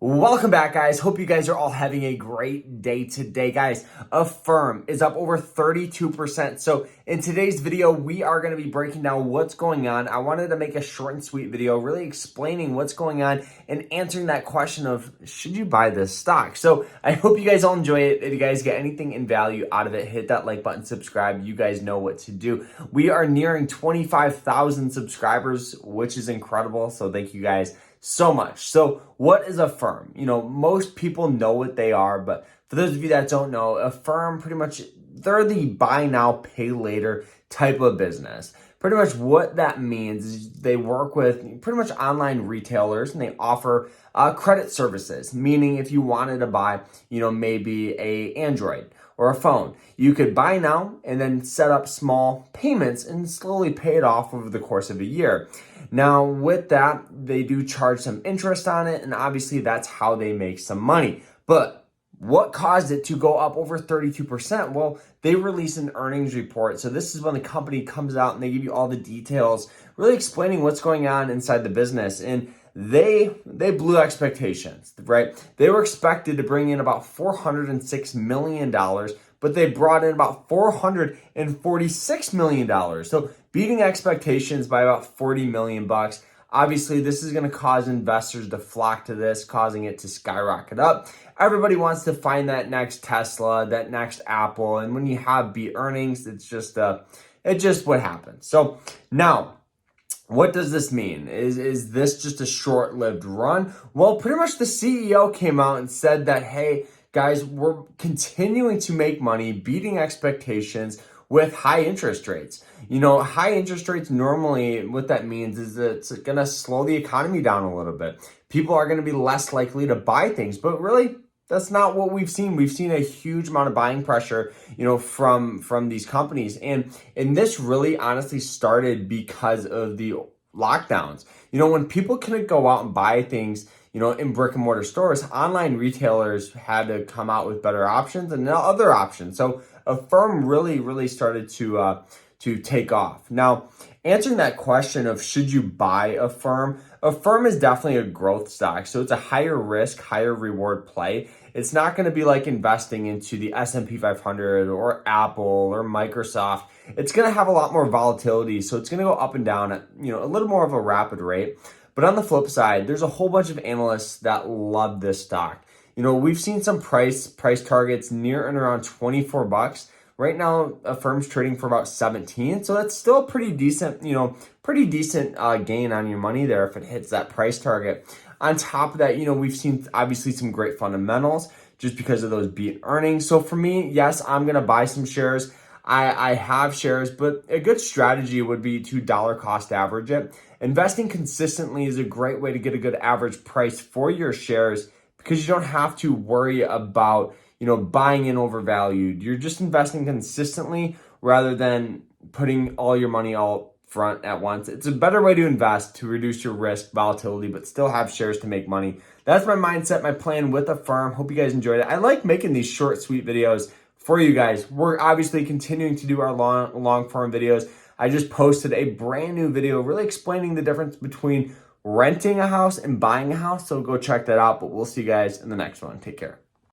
Welcome back, guys. Hope you guys are all having a great day today, guys. AFFIRM is up over 32%. So in today's video, we are going to be breaking down what's going on. I wanted to make a short and sweet video really explaining what's going on and answering that question of, should you buy this stock? So I hope you guys all enjoy it. If you guys get anything in value out of it, hit that like button, subscribe. You guys know what to do. We are nearing 25,000 subscribers, which is incredible. So thank you guys so much. So what is AFFIRM? You know, most people know what they are, but for those of you that don't know, AFFIRM pretty much, they're the buy now, pay later type of business. Pretty much what that means is they work with pretty much online retailers and they offer credit services, meaning if you wanted to buy, you know, maybe a Android or a phone, you could buy now and then set up small payments and slowly pay it off over the course of a year. Now, with that, they do charge some interest on it, and obviously that's how they make some money. But what caused it to go up over 32%? Well, they released an earnings report. So this is when the company comes out and they give you all the details, really explaining what's going on inside the business. And they blew expectations, right? They were expected to bring in about $406 million, but they brought in about $446 million. So beating expectations by about 40 million bucks. Obviously, this is going to cause investors to flock to this, causing it to skyrocket up. Everybody wants to find that next Tesla, that next Apple. And when you have beat earnings, it's just what happens. So now, what does this mean? Is this just a short-lived run? Well, pretty much the CEO came out and said that, hey, guys, we're continuing to make money, beating expectations with high interest rates. You know, high interest rates normally, what that means is that it's going to slow the economy down a little bit. People are going to be less likely to buy things, but really, that's not what we've seen. We've seen a huge amount of buying pressure, you know, from these companies. And this really honestly started because of the lockdowns. You know, when people couldn't go out and buy things, you know, in brick and mortar stores, online retailers had to come out with better options and other options. So AFFIRM really started to take off. Now, answering that question of should you buy AFFIRM, AFFIRM is definitely a growth stock. So it's a higher risk, higher reward play. It's not going to be like investing into the S&P 500 or Apple or Microsoft. It's going to have a lot more volatility. So it's going to go up and down at, you know, a little more of a rapid rate. But on the flip side, there's a whole bunch of analysts that love this stock. You know, we've seen some price targets near and around 24 bucks. Right now, AFFIRM's trading for about 17. So that's still a pretty decent, gain on your money there if it hits that price target. On top of that, you know, we've seen obviously some great fundamentals just because of those beat earnings. So for me, yes, I'm going to buy some shares. I have shares, but a good strategy would be to dollar cost average it. Investing consistently is a great way to get a good average price for your shares because you don't have to worry about, you know, buying in overvalued. You're just investing consistently rather than putting all your money all front at once. It's a better way to invest to reduce your risk, volatility, but still have shares to make money. That's my mindset, my plan with AFFIRM. Hope you guys enjoyed it. I like making these short, sweet videos for you guys. We're obviously continuing to do our long form videos. I just posted a brand new video really explaining the difference between renting a house and buying a house. So go check that out, but we'll see you guys in the next one. Take care.